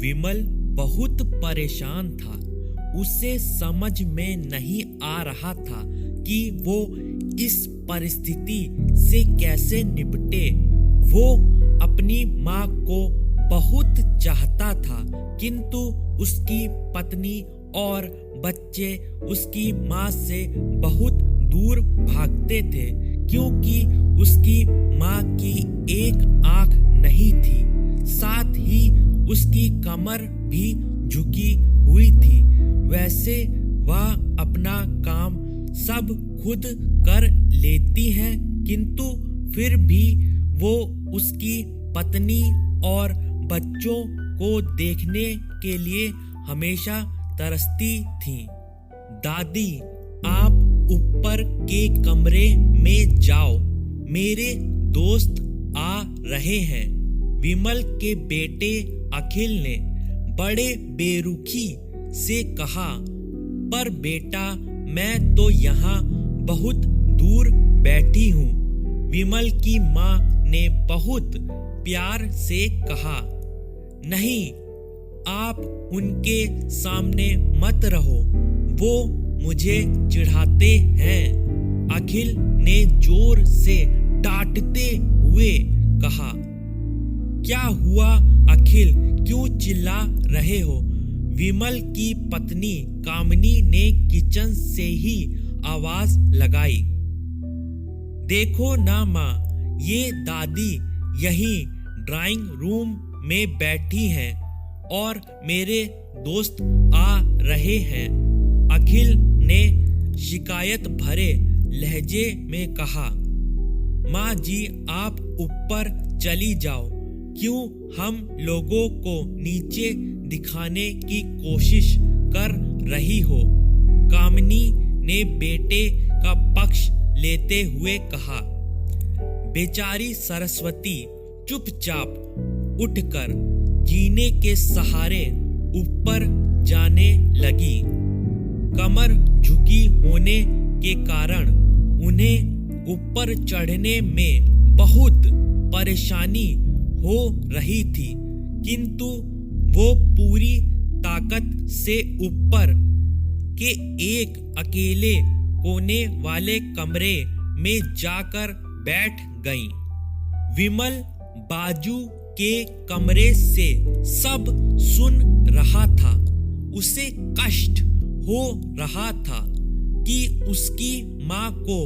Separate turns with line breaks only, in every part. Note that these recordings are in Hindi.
विमल बहुत परेशान था। उसे समझ में नहीं आ रहा था कि वो इस परिस्थिति से कैसे निपटे। वो अपनी माँ को बहुत चाहता था, किंतु उसकी पत्नी और बच्चे उसकी माँ से बहुत दूर भागते थे, क्योंकि उसकी माँ की एक आंख नहीं थी, साथ ही उसकी कमर भी झुकी हुई थी। वैसे वह अपना काम सब खुद कर लेती है, किंतु फिर भी वो उसकी पत्नी और बच्चों को देखने के लिए हमेशा तरसती थी। दादी, आप ऊपर के कमरे में जाओ, मेरे दोस्त आ रहे हैं, विमल के बेटे अखिल ने बड़े बेरुखी से कहा। पर बेटा, मैं तो यहाँ बहुत दूर बैठी हूँ, विमल की माँ ने बहुत प्यार से कहा। नहीं, आप उनके सामने मत रहो, वो मुझे चिढ़ाते हैं, अखिल ने जोर से डांटते हुए कहा। क्या हुआ अखिल, क्यों चिल्ला रहे हो? विमल की पत्नी कामिनी ने किचन से ही आवाज लगाई। देखो ना माँ, ये दादी यहीं ड्राइंग रूम में बैठी हैं और मेरे दोस्त आ रहे हैं, अखिल ने शिकायत भरे लहजे में कहा। माँ जी, आप ऊपर चली जाओ, क्यों हम लोगों को नीचे दिखाने की कोशिश कर रही हो? कामिनी ने बेटे का पक्ष लेते हुए कहा। बेचारी सरस्वती चुपचाप उठकर जीने के सहारे ऊपर जाने लगी। कमर झुकी होने के कारण उन्हें ऊपर चढ़ने में बहुत परेशानी हो रही थी, किंतु वो पूरी ताकत से ऊपर के एक अकेले कोने वाले कमरे में जाकर बैठ गईं। विमल बाजू के कमरे से सब सुन रहा था। उसे कष्ट हो रहा था कि उसकी माँ को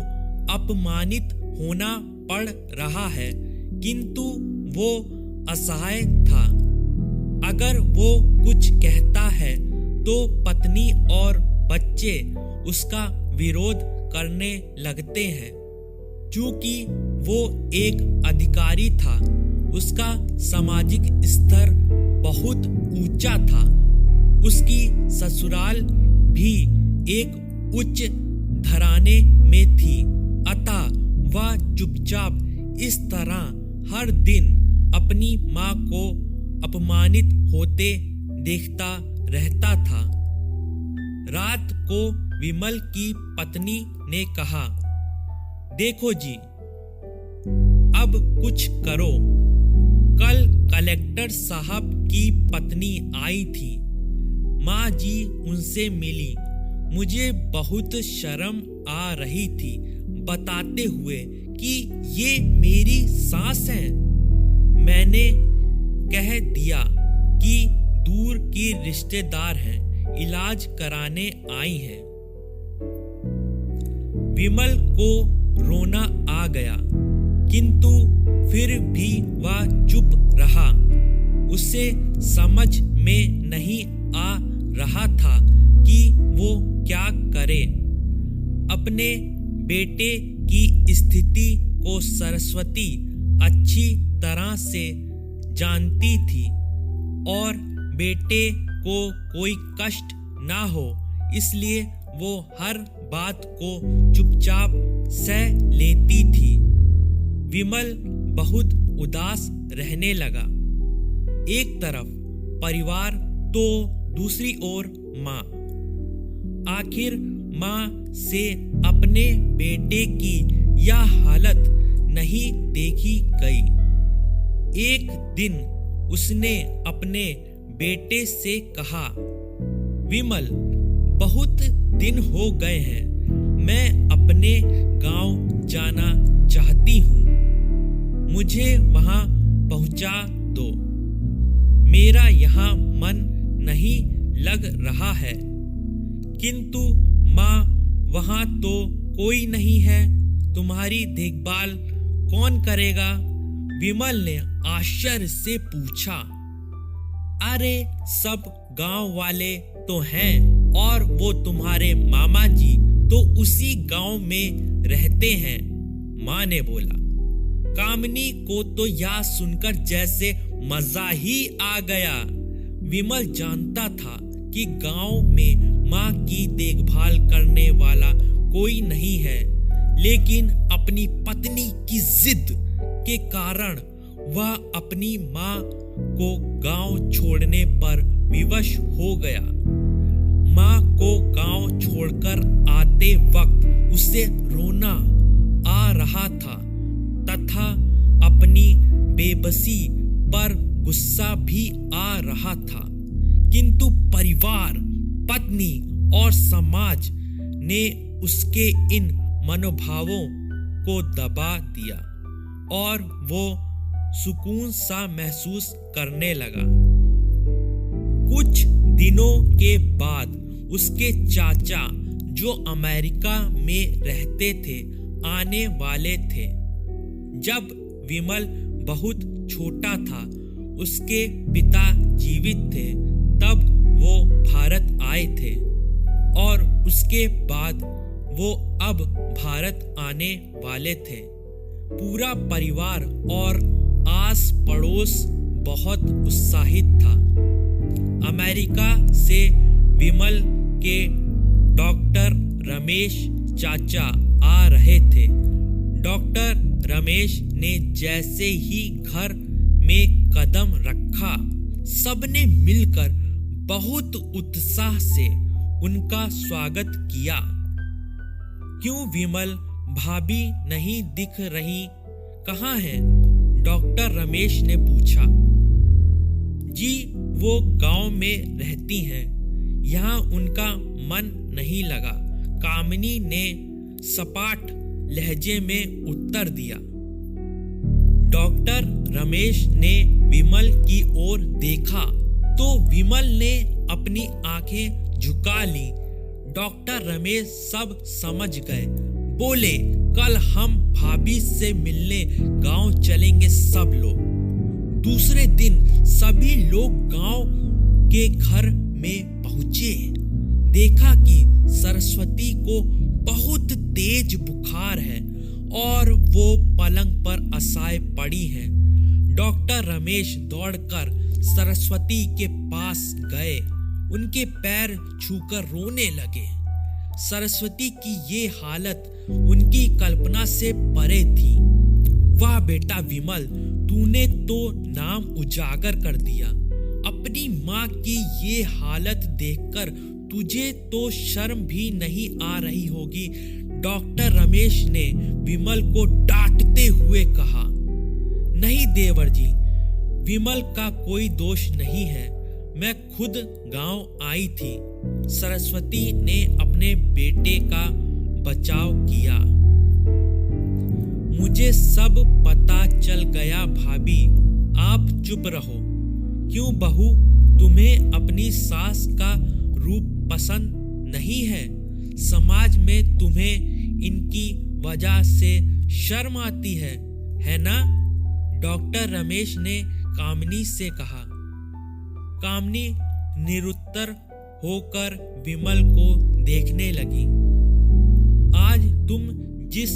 अपमानित होना पड़ रहा है, किंतु वो असहाय था। अगर वो कुछ कहता है तो पत्नी और बच्चे उसका विरोध करने लगते हैं। चूंकि वो एक अधिकारी था, उसका सामाजिक स्तर बहुत ऊंचा था। उसकी ससुराल भी एक उच्च घराने में थी, अतः वह चुपचाप इस तरह हर दिन अपनी माँ को अपमानित होते देखता रहता था। रात को विमल की पत्नी ने कहा, देखो जी, अब कुछ करो। कल कलेक्टर साहब की पत्नी आई थी, माँ जी उनसे मिली। मुझे बहुत शर्म आ रही थी बताते हुए कि ये मेरी सास है। मैंने कह दिया कि दूर की रिश्तेदार हैं, इलाज कराने आई हैं। विमल को रोना आ गया, किंतु फिर भी वह चुप रहा। उसे समझ में नहीं आ रहा था कि वो क्या करे। अपने बेटे की स्थिति को सरस्वती अच्छी तरह से जानती थी और बेटे को कोई कष्ट ना हो, इसलिए वो हर बात को चुपचाप सह लेती थी। विमल बहुत उदास रहने लगा। एक तरफ परिवार तो दूसरी ओर माँ। आखिर माँ से अपने बेटे की यह हालत नहीं देखी गई। एक दिन उसने अपने बेटे से कहा, विमल, बहुत दिन हो गए हैं, मैं अपने गांव जाना चाहती हूँ, मुझे वहां पहुंचा दो। मेरा यहाँ मन नहीं लग रहा है। किंतु माँ, वहां तो कोई नहीं है, तुम्हारी देखभाल कौन करेगा? विमल ने आश्चर्य से पूछा। अरे, सब गांव वाले तो हैं और वो तुम्हारे मामा जी तो उसी गांव में रहते हैं, माँ ने बोला। कामिनी को तो यह सुनकर जैसे मजा ही आ गया। विमल जानता था कि गांव में माँ की देखभाल करने वाला कोई नहीं है, लेकिन अपनी पत्नी की जिद के कारण वह अपनी माँ को गांव छोड़ने पर विवश हो गया। माँ को गांव छोड़कर आते वक्त उसे रोना आ रहा था तथा अपनी बेबसी पर गुस्सा भी आ रहा था, किंतु परिवार, पत्नी और समाज ने उसके इन मनोभावों को दबा दिया और वो सुकून सा महसूस करने लगा। कुछ दिनों के बाद उसके चाचा, जो अमेरिका में रहते थे, आने वाले थे। जब विमल बहुत छोटा था, उसके पिता जीवित थे, तब वो भारत आए थे और उसके बाद वो अब भारत आने वाले थे। पूरा परिवार और आस पड़ोस बहुत उत्साहित था। अमेरिका से विमल के डॉक्टर रमेश चाचा आ रहे थे। डॉक्टर रमेश ने जैसे ही घर में कदम रखा, सबने मिलकर बहुत उत्साह से उनका स्वागत किया। क्यों विमल, भाभी नहीं दिख रही, कहाँ हैं? डॉक्टर रमेश ने पूछा। जी, वो गांव में रहती हैं, यहाँ उनका मन नहीं लगा, कामिनी ने सपाट लहजे में उत्तर दिया। डॉक्टर रमेश ने विमल की ओर देखा तो विमल ने अपनी आंखें झुका ली। डॉक्टर रमेश सब समझ गए। बोले, कल हम भाभी से मिलने गांव चलेंगे सब लोग। दूसरे दिन सभी लोग गांव के घर में पहुंचे। देखा कि सरस्वती को बहुत तेज बुखार है और वो पलंग पर असहाय पड़ी है। डॉक्टर रमेश दौड़कर सरस्वती के पास गए, उनके पैर छूकर रोने लगे। सरस्वती की ये हालत उनकी कल्पना से परे थी। वाह बेटा विमल, तूने तो नाम उजागर कर दिया। अपनी माँ की ये हालत देखकर तुझे तो शर्म भी नहीं आ रही होगी, डॉक्टर रमेश ने विमल को डांटते हुए कहा। नहीं देवर जी, विमल का कोई दोष नहीं है, मैं खुद गांव आई थी। सरस्वती ने अपने बेटे का बचाव किया। मुझे सब पता चल गया भाभी, आप चुप रहो। क्यों बहू, तुम्हें अपनी सास का रूप पसंद नहीं है? समाज में तुम्हें इनकी वजह से शर्म आती है ना? डॉक्टर रमेश ने कामिनी से कहा। कामिनी निरुत्तर होकर विमल को देखने लगी। आज तुम जिस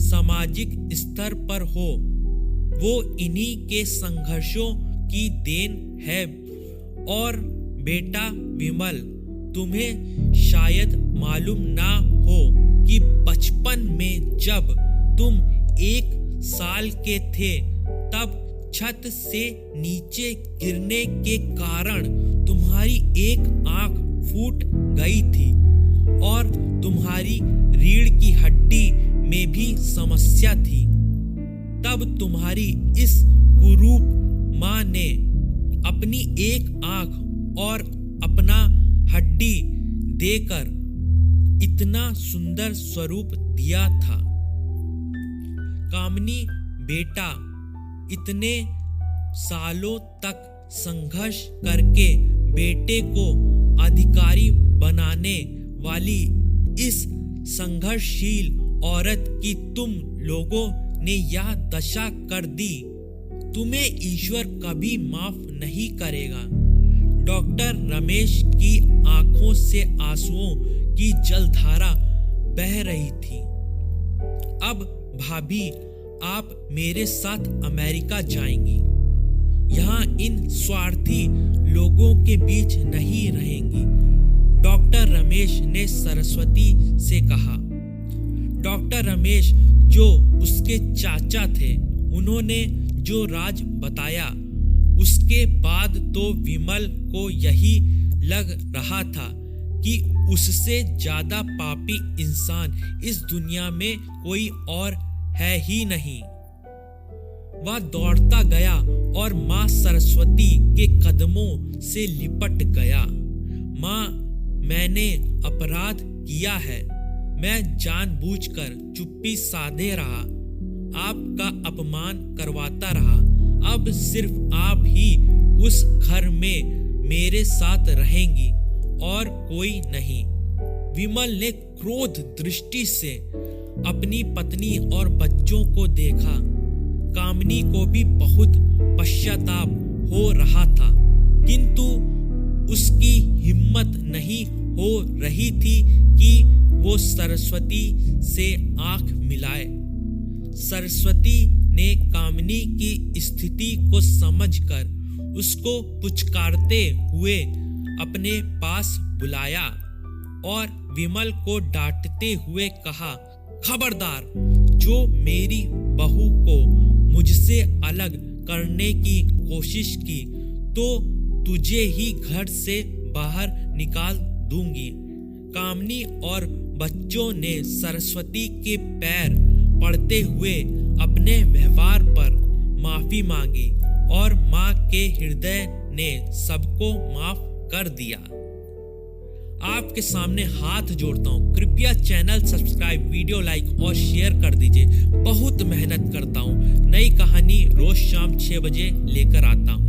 सामाजिक स्तर पर हो वो इन्हीं के संघर्षों की देन है। और बेटा विमल, तुम्हें शायद मालूम ना हो कि बचपन में जब तुम 1 साल के थे तब छत से नीचे गिरने के कारण तुम्हारी एक आंख फूट गई थी और तुम्हारी रीढ़ की हड्डी में भी समस्या थी। तब तुम्हारी इस कुरूप माँ ने अपनी एक आंख और अपना हड्डी देकर इतना सुंदर स्वरूप दिया था। कामिनी बेटा, इतने सालों तक संघर्ष करके बेटे को अधिकारी बनाने वाली इस संघर्षशील औरत की तुम लोगों ने यह दशा कर दी, तुम्हें ईश्वर कभी माफ नहीं करेगा। डॉक्टर रमेश की आंखों से आंसुओं की जलधारा बह रही थी। अब भाभी, आप मेरे साथ अमेरिका जाएंगी, यहाँ इन स्वार्थी लोगों के बीच नहीं रहेंगी, डॉक्टर रमेश ने सरस्वती से कहा। डॉक्टर रमेश जो उसके चाचा थे, उन्होंने जो राज बताया, उसके बाद तो विमल को यही लग रहा था कि उससे ज्यादा पापी इंसान इस दुनिया में कोई और है ही नहीं। वह दौड़ता गया और माँ सरस्वती के कदमों से लिपट गया। माँ, मैंने अपराध किया है, मैं जानबूझकर चुप्पी साधे रहा, आपका अपमान करवाता रहा। अब सिर्फ आप ही उस घर में मेरे साथ रहेंगी और कोई नहीं। विमल ने क्रोध दृष्टि से अपनी पत्नी और बच्चों को देखा। कामिनी को भी बहुत पश्चाताप हो रहा था, किंतु उसकी हिम्मत नहीं हो रही थी कि वो सरस्वती से आंख मिलाए। सरस्वती ने कामिनी की स्थिति को समझकर उसको पुचकारते हुए अपने पास बुलाया और विमल को डांटते हुए कहा, खबरदार, जो मेरी बहू को मुझसे अलग करने की कोशिश की तो तुझे ही घर से बाहर निकाल दूंगी। कामिनी और बच्चों ने सरस्वती के पैर पड़ते हुए अपने व्यवहार पर माफी मांगी और माँ के हृदय ने सबको माफ कर दिया। आपके सामने हाथ जोड़ता हूँ, कृपया चैनल सब्सक्राइब, वीडियो लाइक और शेयर कर दीजिए। बहुत मेहनत करता हूँ, नई कहानी रोज शाम 6 बजे लेकर आता हूँ।